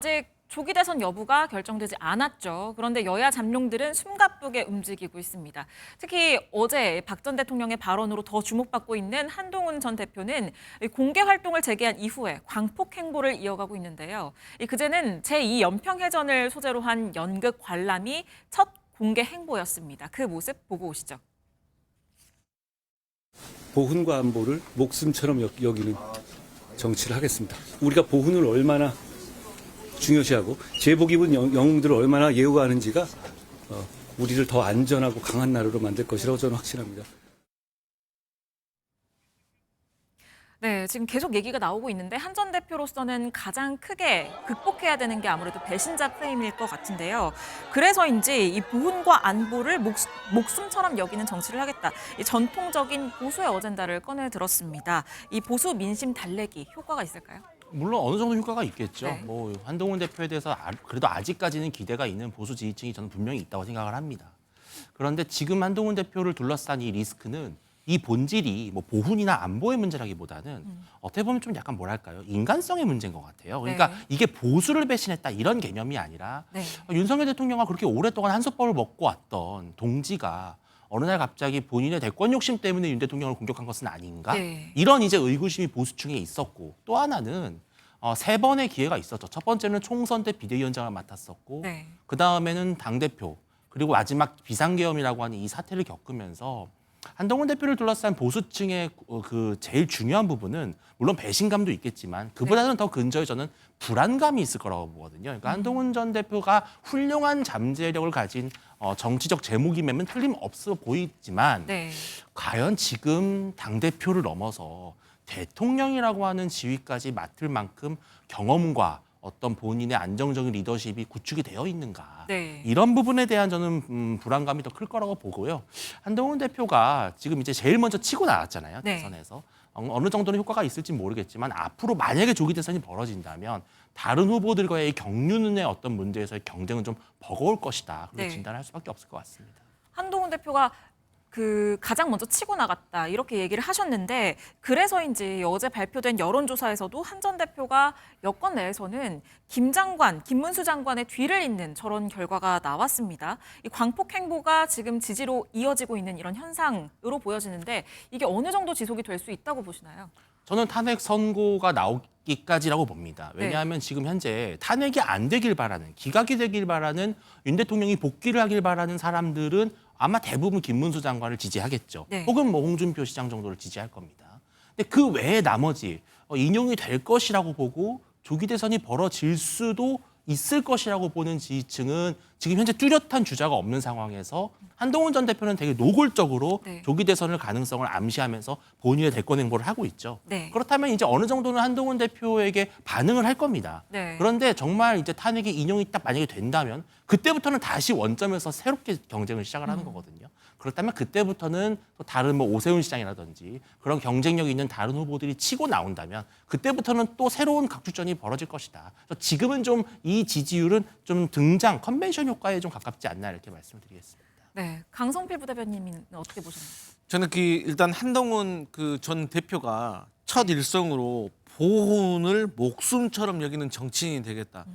아직 조기 대선 여부가 결정되지 않았죠. 그런데 여야 잠룡들은 숨가쁘게 움직이고 있습니다. 특히 어제 박 전 대통령의 발언으로 더 주목받고 있는 한동훈 전 대표는 공개 활동을 재개한 이후에 광폭 행보를 이어가고 있는데요. 그제는 제2연평해전을 소재로 한 연극 관람이 첫 공개 행보였습니다. 그 모습 보고 오시죠. 보훈과 안보를 목숨처럼 여기는 정치를 하겠습니다. 우리가 보훈을 얼마나 중요시하고 제복 입은 영웅들을 얼마나 예우하는지가 우리를 더 안전하고 강한 나라로 만들 것이라고 저는 확신합니다. 네, 지금 계속 얘기가 나오고 있는데 한 전 대표로서는 가장 크게 극복해야 되는 게 아무래도 배신자 프레임일 것 같은데요. 그래서인지 이 보훈과 안보를 목숨처럼 여기는 정치를 하겠다. 이 전통적인 보수의 어젠다를 꺼내 들었습니다. 이 보수 민심 달래기 효과가 있을까요? 물론 어느 정도 효과가 있겠죠. 네. 뭐 한동훈 대표에 대해서 그래도 아직까지는 기대가 있는 보수 지지층이 저는 분명히 있다고 생각을 합니다. 그런데 지금 한동훈 대표를 둘러싼 이 리스크는 이 본질이 뭐 보훈이나 안보의 문제라기보다는 어떻게 보면 좀 약간 뭐랄까요, 인간성의 문제인 것 같아요. 그러니까 네. 이게 보수를 배신했다 이런 개념이 아니라 네. 윤석열 대통령과 그렇게 오랫동안 한솥밥을 먹고 왔던 동지가 어느 날 갑자기 본인의 대권 욕심 때문에 윤 대통령을 공격한 것은 아닌가? 네. 이런 이제 의구심이 보수층에 있었고, 또 하나는 세 번의 기회가 있었죠. 첫 번째는 총선 때 비대위원장을 맡았었고, 네. 그 다음에는 당대표, 그리고 마지막 비상계엄이라고 하는 이 사태를 겪으면서 한동훈 대표를 둘러싼 보수층의 그 제일 중요한 부분은 물론 배신감도 있겠지만 그보다는 더 근저에 저는 불안감이 있을 거라고 보거든요. 그러니까 한동훈 전 대표가 훌륭한 잠재력을 가진 정치적 제목이면 틀림없어 보이지만 네. 과연 지금 당대표를 넘어서 대통령이라고 하는 지위까지 맡을 만큼 경험과 어떤 본인의 안정적인 리더십이 구축이 되어 있는가. 네. 이런 부분에 대한 저는 불안감이 더 클 거라고 보고요. 한동훈 대표가 지금 이제 제일 먼저 치고 나왔잖아요. 네. 대선에서. 어느 정도는 효과가 있을지 모르겠지만 앞으로 만약에 조기 대선이 벌어진다면 다른 후보들과의 경륜의 어떤 문제에서의 경쟁은 좀 버거울 것이다. 그렇게 네. 진단할 수밖에 없을 것 같습니다. 한동훈 대표가 가장 먼저 치고 나갔다 이렇게 얘기를 하셨는데 그래서인지 어제 발표된 여론조사에서도 한 전 대표가 여권 내에서는 김 장관, 김문수 장관의 뒤를 잇는 저런 결과가 나왔습니다. 이 광폭 행보가 지금 지지로 이어지고 있는 이런 현상으로 보여지는데 이게 어느 정도 지속이 될 수 있다고 보시나요? 저는 탄핵 선고가 나오기까지라고 봅니다. 왜냐하면 지금 현재 탄핵이 안 되길 바라는, 기각이 되길 바라는, 윤 대통령이 복귀를 하길 바라는 사람들은 아마 대부분 김문수 장관을 지지하겠죠. 네. 혹은 뭐 홍준표 시장 정도를 지지할 겁니다. 근데 그 외에 나머지 인용이 될 것이라고 보고 조기 대선이 벌어질 수도 있을 것이라고 보는 지지층은 지금 현재 뚜렷한 주자가 없는 상황에서 한동훈 전 대표는 되게 노골적으로 네. 조기 대선을 가능성을 암시하면서 본인의 대권 행보를 하고 있죠. 네. 그렇다면 이제 어느 정도는 한동훈 대표에게 반응을 할 겁니다. 네. 그런데 정말 이제 탄핵이 인용이 딱 만약에 된다면 그때부터는 다시 원점에서 새롭게 경쟁을 시작을 하는 거거든요. 그렇다면 그때부터는 또 다른 뭐 오세훈 시장이라든지 그런 경쟁력이 있는 다른 후보들이 치고 나온다면 그때부터는 또 새로운 각축전이 벌어질 것이다. 그래서 지금은 좀 이 지지율은 좀 등장 컨벤션 효과에 좀 가깝지 않나 이렇게 말씀을 드리겠습니다. 네. 강성필 부대변님은 어떻게 보셨나요? 저는 일단 한동훈 전 대표가 첫 일성으로 보훈을 목숨처럼 여기는 정치인이 되겠다.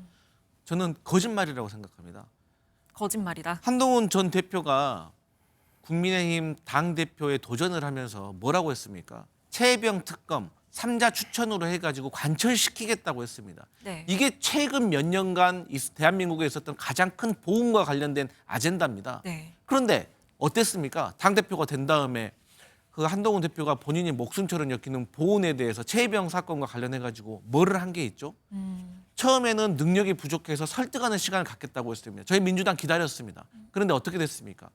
저는 거짓말이라고 생각합니다. 거짓말이다. 한동훈 전 대표가 국민의힘 당대표에 도전을 하면서 뭐라고 했습니까? 최혜병 특검 3자 추천으로 해가지고 관철시키겠다고 했습니다. 네. 이게 최근 몇 년간 대한민국에 있었던 가장 큰 보훈과 관련된 아젠다입니다. 네. 그런데 어땠습니까? 당대표가 된 다음에 한동훈 대표가 본인이 목숨처럼 여기는 보훈에 대해서 최혜병 사건과 관련해가지고 뭐를 한 게 있죠? 처음에는 능력이 부족해서 설득하는 시간을 갖겠다고 했습니다. 저희 민주당 기다렸습니다. 그런데 어떻게 됐습니까?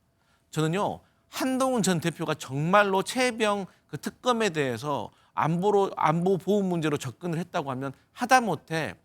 저는요, 한동훈 전 대표가 정말로 최혜병 특검에 대해서 안보 보훈 문제로 접근을 했다고 하면 하다못해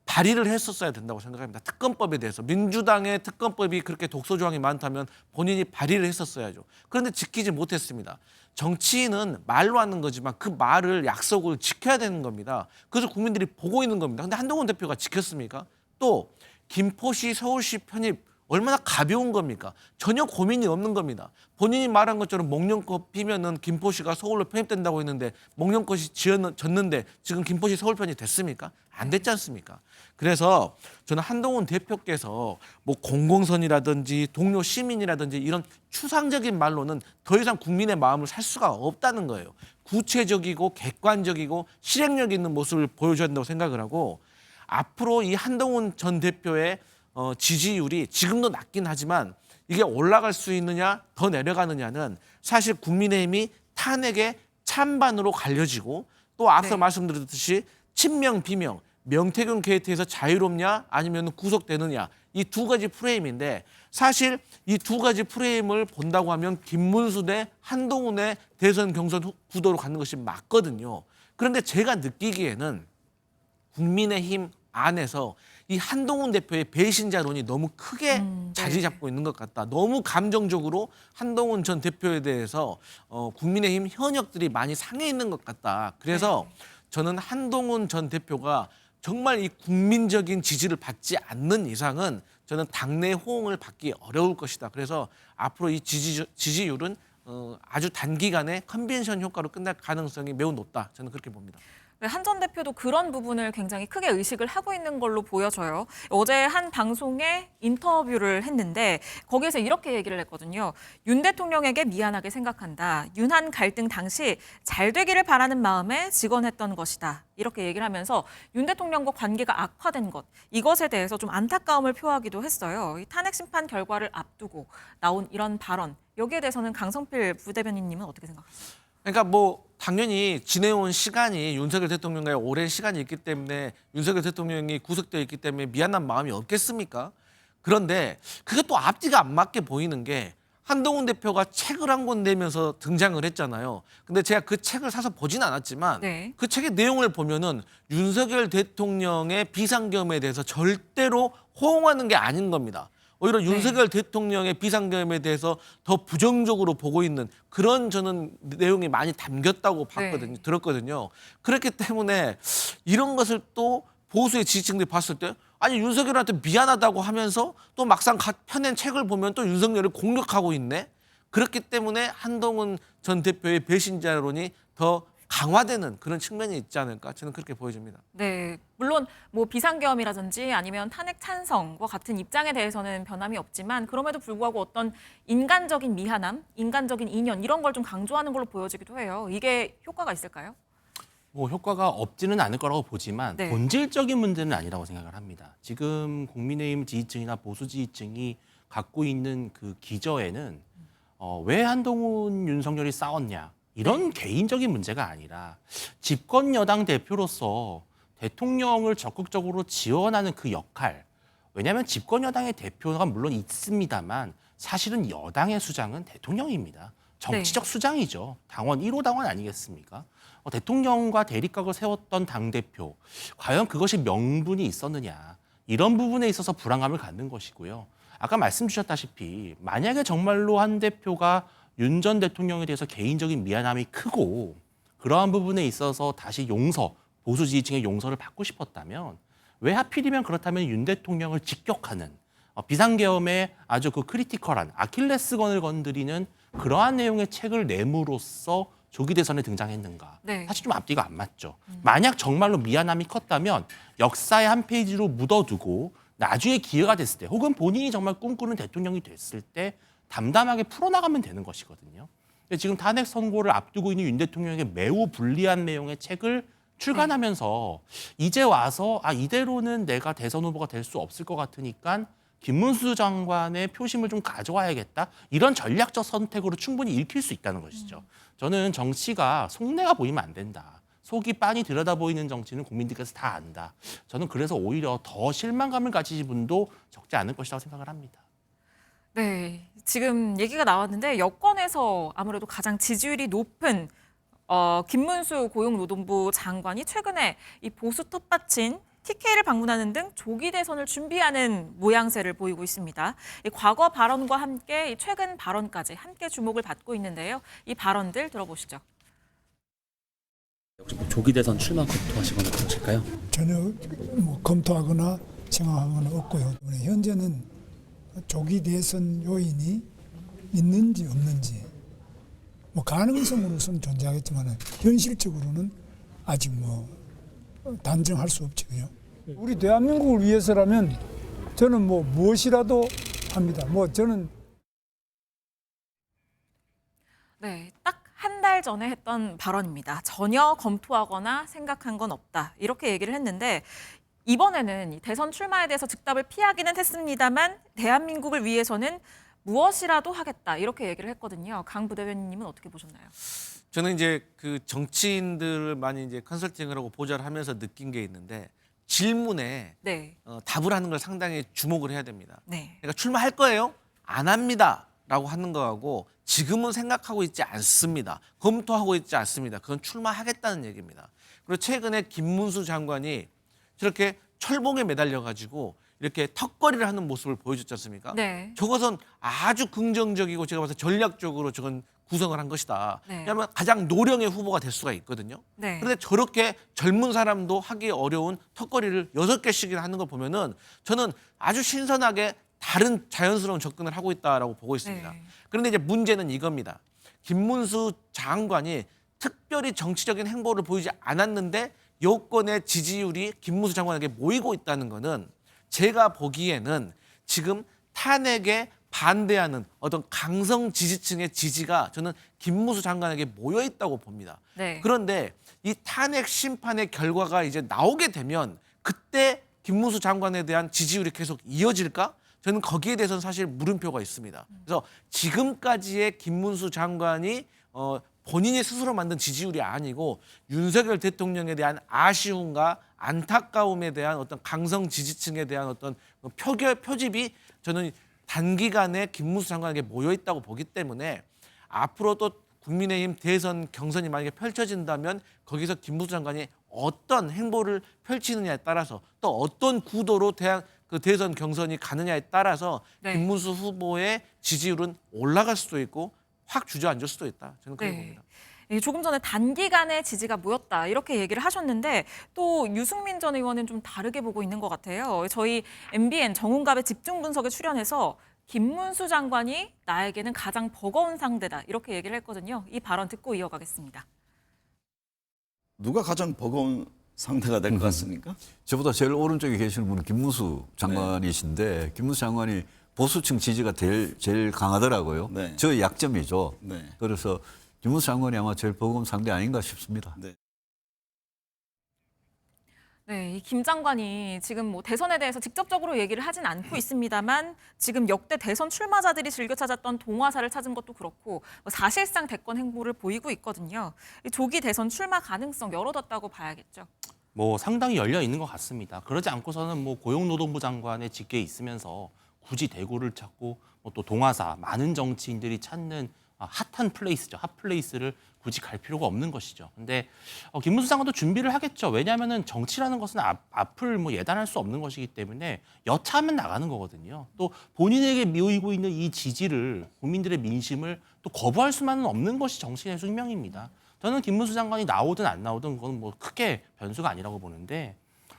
발의를 했었어야 된다고 생각합니다. 특검법에 대해서. 민주당의 특검법이 그렇게 독소 조항이 많다면 본인이 발의를 했었어야죠. 그런데 지키지 못했습니다. 정치인은 말로 하는 거지만 그 말을 약속을 지켜야 되는 겁니다. 그래서 국민들이 보고 있는 겁니다. 근데 한동훈 대표가 지켰습니까? 또 김포시 서울시 편입 얼마나 가벼운 겁니까? 전혀 고민이 없는 겁니다. 본인이 말한 것처럼 목련꽃 피면은 김포시가 서울로 편입된다고 했는데 목련꽃이 졌는데 지금 김포시 서울 편이 됐습니까? 안 됐지 않습니까? 그래서 저는 한동훈 대표께서 뭐 공공선이라든지 동료 시민이라든지 이런 추상적인 말로는 더 이상 국민의 마음을 살 수가 없다는 거예요. 구체적이고 객관적이고 실행력 있는 모습을 보여줘야 된다고 생각을 하고 앞으로 이 한동훈 전 대표의 지지율이 지금도 낮긴 하지만 이게 올라갈 수 있느냐 더 내려가느냐는 사실 국민의힘이 탄핵의 찬반으로 갈려지고 또 앞서 네. 말씀드렸듯이 친명 비명 명태균 게이트에서 자유롭냐 아니면 구속되느냐 이 두 가지 프레임인데 사실 이 두 가지 프레임을 본다고 하면 김문수 대 한동훈의 대선 경선 구도로 가는 것이 맞거든요. 그런데 제가 느끼기에는 국민의힘 안에서 이 한동훈 대표의 배신자론이 너무 크게 자리 잡고 있는 것 같다. 너무 감정적으로 한동훈 전 대표에 대해서 국민의힘 현역들이 많이 상해 있는 것 같다. 그래서 저는 한동훈 전 대표가 정말 이 국민적인 지지를 받지 않는 이상은 저는 당내 호응을 받기 어려울 것이다. 그래서 앞으로 이 지지율은 아주 단기간에 컨벤션 효과로 끝날 가능성이 매우 높다. 저는 그렇게 봅니다. 한 전 대표도 그런 부분을 굉장히 크게 의식을 하고 있는 걸로 보여져요. 어제 한 방송에 인터뷰를 했는데 거기에서 이렇게 얘기를 했거든요. 윤 대통령에게 미안하게 생각한다. 윤한 갈등 당시 잘 되기를 바라는 마음에 직언했던 것이다. 이렇게 얘기를 하면서 윤 대통령과 관계가 악화된 것, 이것에 대해서 좀 안타까움을 표하기도 했어요. 이 탄핵 심판 결과를 앞두고 나온 이런 발언, 여기에 대해서는 강성필 부대변인님은 어떻게 생각하세요? 그러니까 뭐 당연히 지내온 시간이 윤석열 대통령과의 오랜 시간이 있기 때문에 윤석열 대통령이 구속되어 있기 때문에 미안한 마음이 없겠습니까? 그런데 그게 또 앞뒤가 안 맞게 보이는 게 한동훈 대표가 책을 한 권 내면서 등장을 했잖아요. 근데 제가 그 책을 사서 보진 않았지만 네. 그 책의 내용을 보면은 윤석열 대통령의 비상계엄에 대해서 절대로 호응하는 게 아닌 겁니다. 오히려 윤석열 대통령의 비상계엄에 대해서 더 부정적으로 보고 있는 그런 저는 내용이 많이 담겼다고 봤거든요. 네. 들었거든요. 그렇기 때문에 이런 것을 또 보수의 지지층들이 봤을 때 아니 윤석열한테 미안하다고 하면서 또 막상 펴낸 책을 보면 또 윤석열을 공격하고 있네. 그렇기 때문에 한동훈 전 대표의 배신자론이 더 강화되는 그런 측면이 있지 않을까 저는 그렇게 보여집니다. 네, 물론 뭐 비상계엄이라든지 아니면 탄핵 찬성과 같은 입장에 대해서는 변함이 없지만 그럼에도 불구하고 어떤 인간적인 미안함, 인간적인 인연 이런 걸 좀 강조하는 걸로 보여지기도 해요. 이게 효과가 있을까요? 뭐 효과가 없지는 않을 거라고 보지만 네. 본질적인 문제는 아니라고 생각을 합니다. 지금 국민의힘 지지층이나 보수 지지층이 갖고 있는 그 기저에는 왜 한동훈, 윤석열이 싸웠냐 이런 개인적인 문제가 아니라 집권 여당 대표로서 대통령을 적극적으로 지원하는 그 역할. 왜냐하면 집권 여당의 대표가 물론 있습니다만 사실은 여당의 수장은 대통령입니다. 정치적 수장이죠. 당원 1호 당원 아니겠습니까? 대통령과 대립각을 세웠던 당대표. 과연 그것이 명분이 있었느냐. 이런 부분에 있어서 불안감을 갖는 것이고요. 아까 말씀 주셨다시피 만약에 정말로 한 대표가 윤 전 대통령에 대해서 개인적인 미안함이 크고 그러한 부분에 있어서 다시 용서, 보수 지지층의 용서를 받고 싶었다면 왜 하필이면 그렇다면 윤 대통령을 직격하는 비상계엄에 아주 그 크리티컬한 아킬레스건을 건드리는 그러한 내용의 책을 내므로써 조기 대선에 등장했는가. 네. 사실 좀 앞뒤가 안 맞죠. 만약 정말로 미안함이 컸다면 역사의 한 페이지로 묻어두고 나중에 기회가 됐을 때 혹은 본인이 정말 꿈꾸는 대통령이 됐을 때 담담하게 풀어나가면 되는 것이거든요. 지금 탄핵 선고를 앞두고 있는 윤 대통령에게 매우 불리한 내용의 책을 출간하면서 이제 와서 이대로는 내가 대선 후보가 될 수 없을 것 같으니까 김문수 장관의 표심을 좀 가져와야겠다. 이런 전략적 선택으로 충분히 읽힐 수 있다는 것이죠. 저는 정치가 속내가 보이면 안 된다. 속이 빤히 들여다 보이는 정치는 국민들께서 다 안다. 저는 그래서 오히려 더 실망감을 가지신 분도 적지 않을 것이라고 생각을 합니다. 네, 지금 얘기가 나왔는데 여권에서 아무래도 가장 지지율이 높은 김문수 고용노동부 장관이 최근에 이 보수 텃밭인 TK를 방문하는 등 조기 대선을 준비하는 모양새를 보이고 있습니다. 이 과거 발언과 함께 이 최근 발언까지 함께 주목을 받고 있는데요. 이 발언들 들어보시죠. 혹시 조기 대선 출마 검토하시거나 그러실까요? 전혀 검토하거나 생각하거나 없고요. 현재는 조기 대선 요인이 있는지 없는지 가능성으로서는 존재하겠지만 현실적으로는 아직 단정할 수 없죠. 우리 대한민국을 위해서라면 저는 뭐 무엇이라도 합니다. 뭐 저는 네, 딱 한 달 전에 했던 발언입니다. 전혀 검토하거나 생각한 건 없다. 이렇게 얘기를 했는데 이번에는 이 대선 출마에 대해서 즉답을 피하기는 했습니다만 대한민국을 위해서는 무엇이라도 하겠다. 이렇게 얘기를 했거든요. 강 부대변인님은 어떻게 보셨나요? 저는 이제 그 정치인들을 많이 이제 컨설팅을 하고 보좌를 하면서 느낀 게 있는데 질문에 네. 답을 하는 걸 상당히 주목을 해야 됩니다. 네. 그러니까 출마할 거예요? 안 합니다라고 하는 거하고 지금은 생각하고 있지 않습니다. 검토하고 있지 않습니다. 그건 출마하겠다는 얘기입니다. 그리고 최근에 김문수 장관이 저렇게 철봉에 매달려 가지고 이렇게 턱걸이를 하는 모습을 보여줬지 않습니까? 네. 저것은 아주 긍정적이고 제가 봐서 전략적으로 저건 구성을 한 것이다. 네. 왜냐하면 가장 노령의 후보가 될 수가 있거든요. 네. 그런데 저렇게 젊은 사람도 하기 어려운 턱걸이를 6개씩이나 하는 걸 보면은 저는 아주 신선하게 다른 자연스러운 접근을 하고 있다라고 보고 있습니다. 네. 그런데 이제 문제는 이겁니다. 김문수 장관이 특별히 정치적인 행보를 보이지 않았는데 여권의 지지율이 김문수 장관에게 모이고 있다는 거는 제가 보기에는 지금 탄핵에 반대하는 어떤 강성 지지층의 지지가 저는 김문수 장관에게 모여 있다고 봅니다. 네. 그런데 이 탄핵 심판의 결과가 이제 나오게 되면 그때 김문수 장관에 대한 지지율이 계속 이어질까? 저는 거기에 대해서는 사실 물음표가 있습니다. 그래서 지금까지의 김문수 장관이 본인이 스스로 만든 지지율이 아니고 윤석열 대통령에 대한 아쉬움과 안타까움에 대한 어떤 강성 지지층에 대한 어떤 표집이 저는 단기간에 김문수 장관에게 모여 있다고 보기 때문에 앞으로 또 국민의힘 대선 경선이 만약에 펼쳐진다면 거기서 김문수 장관이 어떤 행보를 펼치느냐에 따라서 또 어떤 구도로 대선 경선이 가느냐에 따라서 네. 김문수 후보의 지지율은 올라갈 수도 있고 확 주저앉을 수도 있다. 저는 그렇게 봅니다. 조금 전에 단기간에 지지가 모였다 이렇게 얘기를 하셨는데 또 유승민 전 의원은 좀 다르게 보고 있는 것 같아요. 저희 MBN 정훈갑의 집중 분석에 출연해서 김문수 장관이 나에게는 가장 버거운 상대다 이렇게 얘기를 했거든요. 이 발언 듣고 이어가겠습니다. 누가 가장 버거운 상대가 될 것 같습니까? 저보다 제일 오른쪽에 계시는 분은 김문수 장관이신데 김문수 장관이 보수층 지지가 제일 강하더라고요. 네. 저의 약점이죠. 네. 그래서 김문수 장관이 아마 제일 버거운 상대 아닌가 싶습니다. 네. 네, 이 김 장관이 지금 뭐 대선에 대해서 직접적으로 얘기를 하진 않고 있습니다만 지금 역대 대선 출마자들이 즐겨 찾았던 동화사를 찾은 것도 그렇고 사실상 대권 행보를 보이고 있거든요. 이 조기 대선 출마 가능성 열어뒀다고 봐야겠죠. 뭐 상당히 열려 있는 것 같습니다. 그러지 않고서는 뭐 고용노동부 장관의 직계에 있으면서 굳이 대구를 찾고 뭐 또 동화사 많은 정치인들이 찾는 핫한 플레이스죠. 핫플레이스를 굳이 갈 필요가 없는 것이죠. 근데 김문수 장관도 준비를 하겠죠. 왜냐하면은 정치라는 것은 앞을 뭐 예단할 수 없는 것이기 때문에 여차하면 나가는 거거든요. 또 본인에게 모이고 있는 이 지지를 국민들의 민심을 또 거부할 수만은 없는 것이 정치인의 숙명입니다. 저는 김문수 장관이 나오든 안 나오든 그건 뭐 크게 변수가 아니라고 보는데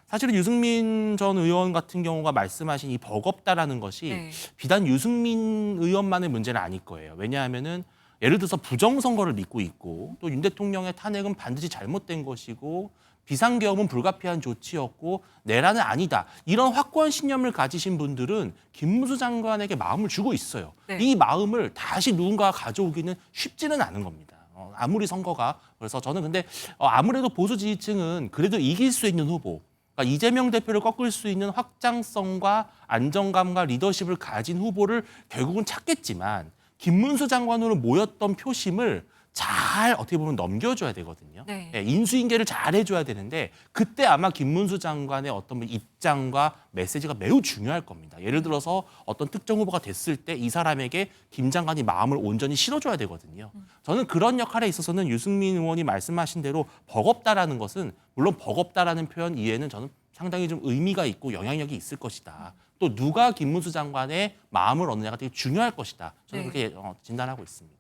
사실은 유승민 전 의원 같은 경우가 말씀하신 이 버겁다라는 것이 네. 비단 유승민 의원만의 문제는 아닐 거예요. 왜냐하면은 예를 들어서 부정선거를 믿고 있고 또 윤 대통령의 탄핵은 반드시 잘못된 것이고 비상계엄은 불가피한 조치였고 내란은 아니다. 이런 확고한 신념을 가지신 분들은 김문수 장관에게 마음을 주고 있어요. 네. 이 마음을 다시 누군가가 가져오기는 쉽지는 않은 겁니다. 아무리 선거가. 그래서 저는 근데 아무래도 보수 지지층은 그래도 이길 수 있는 후보. 그러니까 이재명 대표를 꺾을 수 있는 확장성과 안정감과 리더십을 가진 후보를 결국은 찾겠지만 김문수 장관으로 모였던 표심을 잘 어떻게 보면 넘겨줘야 되거든요. 네. 예, 인수인계를 잘 해줘야 되는데 그때 아마 김문수 장관의 어떤 입장과 메시지가 매우 중요할 겁니다. 예를 들어서 어떤 특정 후보가 됐을 때 이 사람에게 김 장관이 마음을 온전히 실어줘야 되거든요. 저는 그런 역할에 있어서는 유승민 의원이 말씀하신 대로 버겁다라는 것은 물론 버겁다라는 표현 이해는 저는 상당히 좀 의미가 있고 영향력이 있을 것이다. 또 누가 김문수 장관의 마음을 얻느냐가 되게 중요할 것이다. 저는 네. 그렇게 진단하고 있습니다.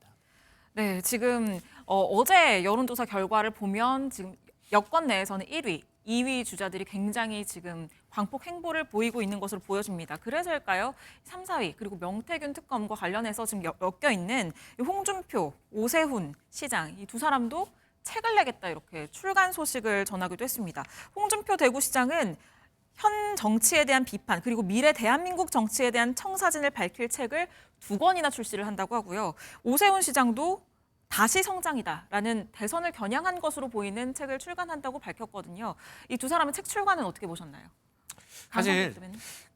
네, 지금 어제 여론조사 결과를 보면 지금 여권 내에서는 1위, 2위 주자들이 굉장히 지금 광폭 행보를 보이고 있는 것으로 보여집니다. 그래서일까요? 3, 4위 그리고 명태균 특검과 관련해서 지금 엮여 있는 홍준표, 오세훈 시장 이 두 사람도 책을 내겠다 이렇게 출간 소식을 전하기도 했습니다. 홍준표 대구시장은 현 정치에 대한 비판 그리고 미래 대한민국 정치에 대한 청사진을 밝힐 책을 2권이나 출시를 한다고 하고요. 오세훈 시장도 다시 성장이다라는 대선을 겨냥한 것으로 보이는 책을 출간한다고 밝혔거든요. 이 두 사람의 책 출간은 어떻게 보셨나요? 사실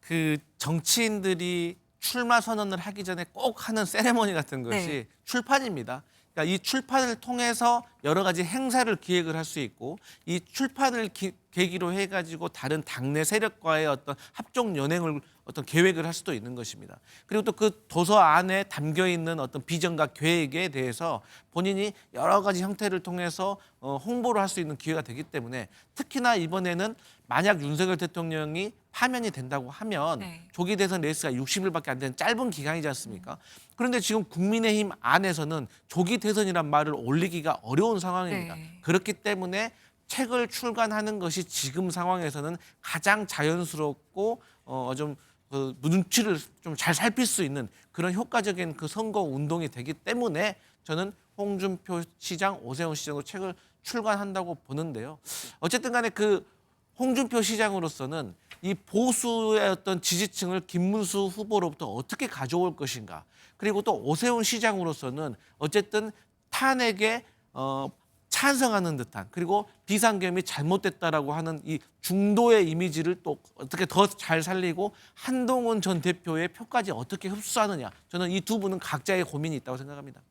그 정치인들이 출마 선언을 하기 전에 꼭 하는 세레머니 같은 것이 네. 출판입니다. 그러니까 이 출판을 통해서 여러 가지 행사를 기획을 할 수 있고 이 출판을 계기로 해가지고 다른 당내 세력과의 어떤 합종 연행을 어떤 계획을 할 수도 있는 것입니다. 그리고 또 그 도서 안에 담겨 있는 어떤 비전과 계획에 대해서 본인이 여러 가지 형태를 통해서 홍보를 할 수 있는 기회가 되기 때문에 특히나 이번에는 만약 윤석열 대통령이 파면이 된다고 하면 네. 조기 대선 레이스가 60일밖에 안 되는 짧은 기간이지 않습니까? 그런데 지금 국민의힘 안에서는 조기 대선이란 말을 올리기가 어려운 상황입니다. 네. 그렇기 때문에 책을 출간하는 것이 지금 상황에서는 가장 자연스럽고 좀 눈치를 좀 잘 살필 수 있는 그런 효과적인 그 선거 운동이 되기 때문에 저는 홍준표 시장, 오세훈 시장도 책을 출간한다고 보는데요. 어쨌든 간에 그 홍준표 시장으로서는 이 보수의 어떤 지지층을 김문수 후보로부터 어떻게 가져올 것인가. 그리고 또 오세훈 시장으로서는 어쨌든 탄핵에 찬성하는 듯한 그리고 비상계엄이 잘못됐다라고 하는 이 중도의 이미지를 또 어떻게 더 잘 살리고 한동훈 전 대표의 표까지 어떻게 흡수하느냐. 저는 이 두 분은 각자의 고민이 있다고 생각합니다.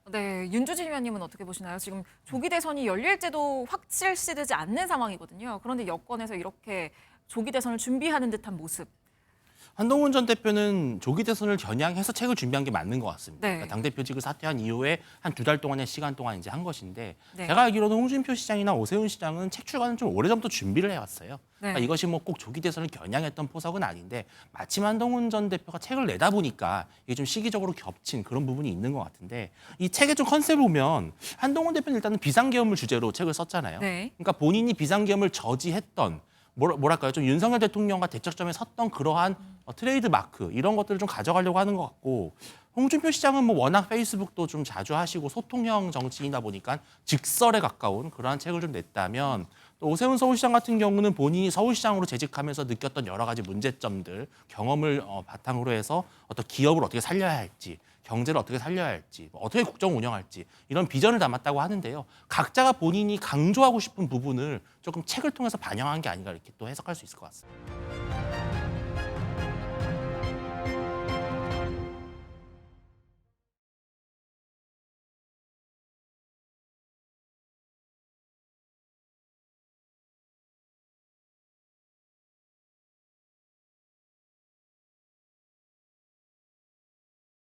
네, 윤주진 위원님은 어떻게 보시나요? 지금 조기 대선이 열릴지도 확실시되지 않는 상황이거든요. 그런데 여권에서 이렇게 조기 대선을 준비하는 듯한 모습. 한동훈 전 대표는 조기 대선을 겨냥해서 책을 준비한 게 맞는 것 같습니다. 네. 그러니까 당대표직을 사퇴한 이후에 한 2달 동안의 시간 동안 이제 한 것인데 네. 제가 알기로는 홍준표 시장이나 오세훈 시장은 책 출간은 좀 오래전부터 준비를 해왔어요. 그러니까 네. 이것이 뭐 꼭 조기 대선을 겨냥했던 포석은 아닌데 마침 한동훈 전 대표가 책을 내다 보니까 이게 좀 시기적으로 겹친 그런 부분이 있는 것 같은데 이 책의 좀 컨셉을 보면 한동훈 대표는 일단은 비상계엄을 주제로 책을 썼잖아요. 네. 그러니까 본인이 비상계엄을 저지했던 뭐랄까요, 좀 윤석열 대통령과 대척점에 섰던 그러한 트레이드 마크 이런 것들을 좀 가져가려고 하는 것 같고 홍준표 시장은 뭐 워낙 페이스북도 좀 자주 하시고 소통형 정치인이다 보니까 직설에 가까운 그러한 책을 좀 냈다면 또 오세훈 서울시장 같은 경우는 본인이 서울시장으로 재직하면서 느꼈던 여러 가지 문제점들 경험을 바탕으로 해서 어떤 기업을 어떻게 살려야 할지 경제를 어떻게 살려야 할지, 어떻게 국정을 운영할지 이런 비전을 담았다고 하는데요. 각자가 본인이 강조하고 싶은 부분을 조금 책을 통해서 반영한 게 아닌가 이렇게 또 해석할 수 있을 것 같습니다.